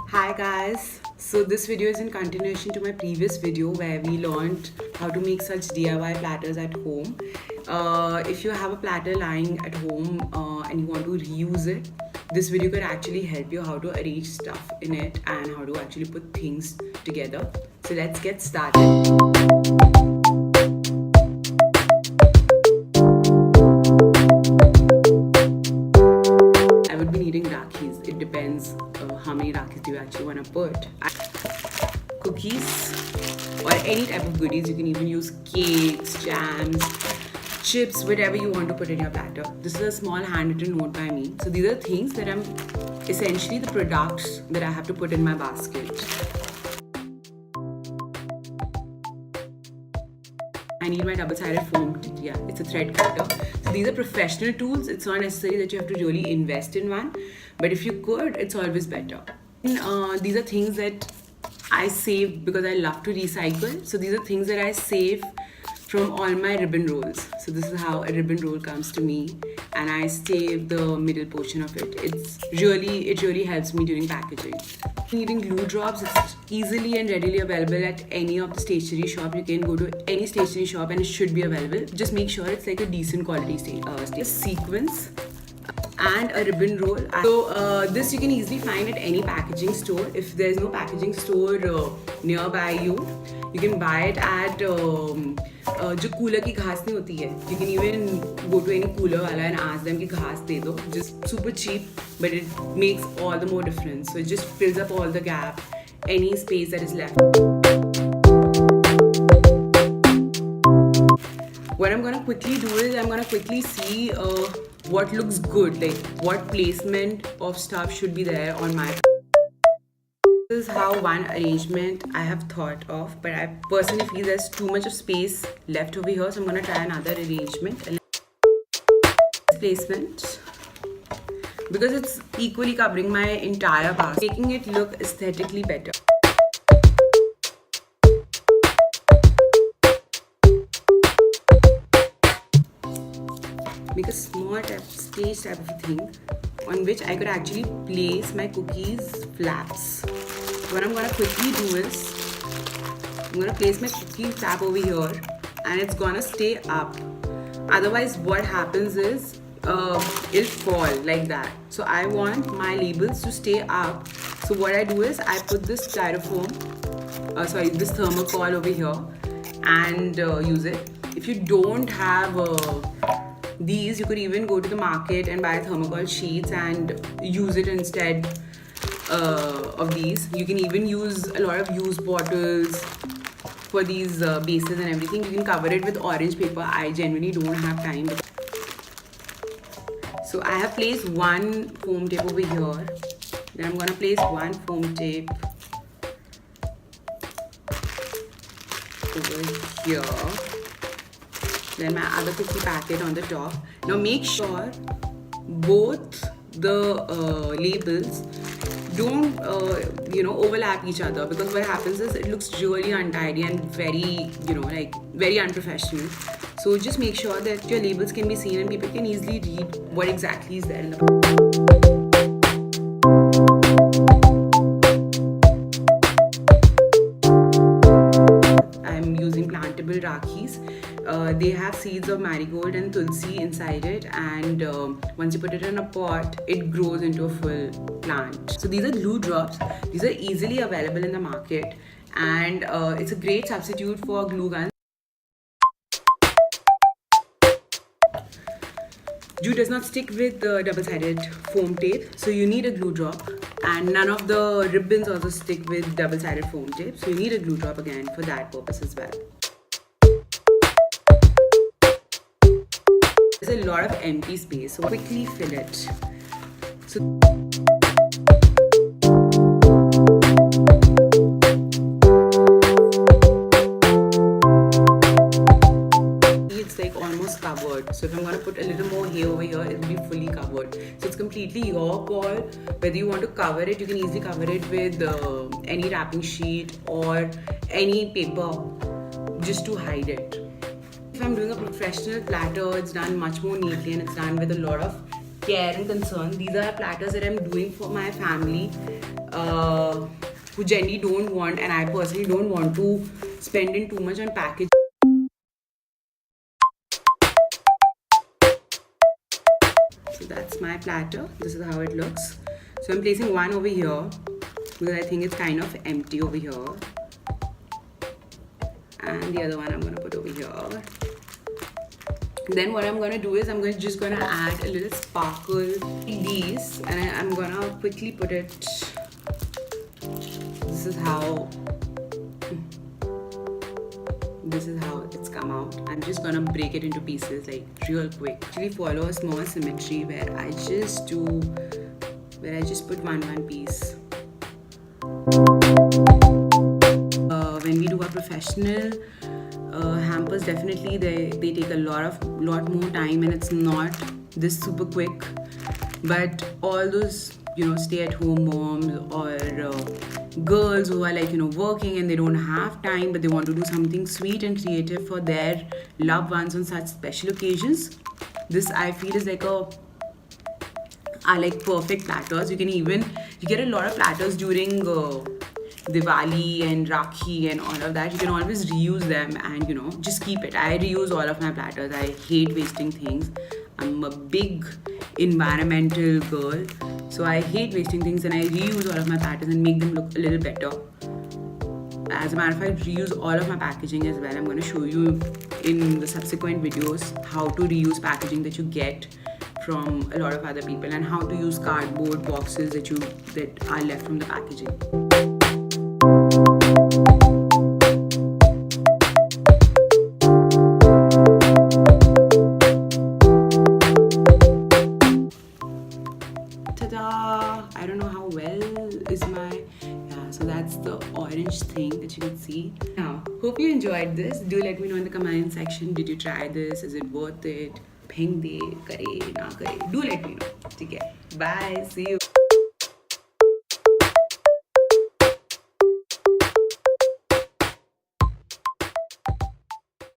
Hi guys, so this video is in continuation to my previous video where we learned how to make such DIY platters at home. If you have a platter lying at home and you want to reuse it, this video could actually help you how to arrange stuff in it and how to actually put things together. So let's get started. I would be needing Rakhis. It depends how many Rakhis do you actually want to put. Cookies or any type of goodies. You can even use cakes, jams, chips, whatever you want to put in your platter. This is a small handwritten note by me. So these are things that I'm essentially the products that I have to put in my basket. I need my double-sided foam. Yeah, it's a thread cutter. So these are professional tools. It's not necessary that you have to really invest in one, but if you could, it's always better. These are things that I save because I love to recycle. So these are things that I save from all my ribbon rolls. So this is how a ribbon roll comes to me, and I save the middle portion of it. It really helps me during packaging. Needing glue drops, it's easily and readily available at any of the stationery shop. You can go to any stationery shop and it should be available. Just make sure it's like a decent quality sequence and a ribbon roll. So this you can easily find at any packaging store. If there's no packaging store nearby you, you can buy it at जो cooler की घास नहीं होती है. You can even go to any cooler wala and ask them कि घास दे दो. Just super cheap, but it makes all the more difference. So it just fills up all the gap, any space that is left. What I'm gonna quickly do is I'm gonna quickly see what looks good, like what placement of stuff should be there on my. This is how one arrangement I have thought of, but I personally feel there's too much of space left over here, so I'm gonna try another arrangement. Placement, because it's equally covering my entire basket, making it look aesthetically better. Make a small stage type of thing on which I could actually place my cookies flaps. What I'm gonna quickly do is I'm gonna place my cookie flap over here, and it's gonna stay up. Otherwise, what happens is it'll fall like that. So I want my labels to stay up. So what I do is I put this styrofoam, this thermocol over here, and use it. If you don't have these, you could even go to the market and buy thermocol sheets and use it instead of these. You can even use a lot of used bottles for these bases and everything. You can cover it with orange paper. I genuinely don't have time. So I have placed one foam tape over here. Then I'm gonna place one foam tape over here. Then my other cookie packet on the top. Now make sure both the labels don't overlap each other, because what happens is it looks really untidy and very very unprofessional. So just make sure that your labels can be seen and people can easily read what exactly is there in the. Plantable Rakhis. They have seeds of marigold and tulsi inside it, and once you put it in a pot, it grows into a full plant. So these are glue drops. These are easily available in the market, and it's a great substitute for glue guns. Glue does not stick with the double-sided foam tape, so you need a glue drop, and none of the ribbons also stick with double-sided foam tape, so you need a glue drop again for that purpose as well. There's a lot of empty space, so quickly fill it. So it's like almost covered. So if I'm gonna put a little more here over here, it will be fully covered. So it's completely your call whether you want to cover it. You can easily cover it with any wrapping sheet or any paper just to hide it. If I'm doing a professional platter, it's done much more neatly and it's done with a lot of care and concern. These are platters that I'm doing for my family. who generally don't want, and I personally don't want to spend in too much on packaging. So that's my platter. This is how it looks. So I'm placing one over here because I think it's kind of empty over here. And the other one I'm going to put over here. Then what I'm going to do is I'm just going to add a little sparkle to these, and I'm going to quickly put it. This is how it's come out. I'm just gonna break it into pieces like real quick. Actually follow a small symmetry where I just put one piece. When we do our professional hampers, definitely they take a lot more time, and it's not this super quick. But all those stay-at-home moms or girls who are working and they don't have time but they want to do something sweet and creative for their loved ones on such special occasions, this I feel is are like perfect platters. You get a lot of platters during Diwali and Rakhi and all of that. You can always reuse them and just keep it. I reuse all of my platters. I hate wasting things. I'm a big environmental girl, so I hate wasting things, and I reuse all of my platters and make them look a little better. As a matter of fact, I reuse all of my packaging as well. I'm going to show you in the subsequent videos how to reuse packaging that you get from a lot of other people, and how to use cardboard boxes that are left from the packaging. I don't know how well is so that's the orange thing that you can see. Now, hope you enjoyed this. Do let me know in the comment section, did you try this? Is it worth it? Pheng de, kare, na kare. Do let me know. Okay. Bye. See you.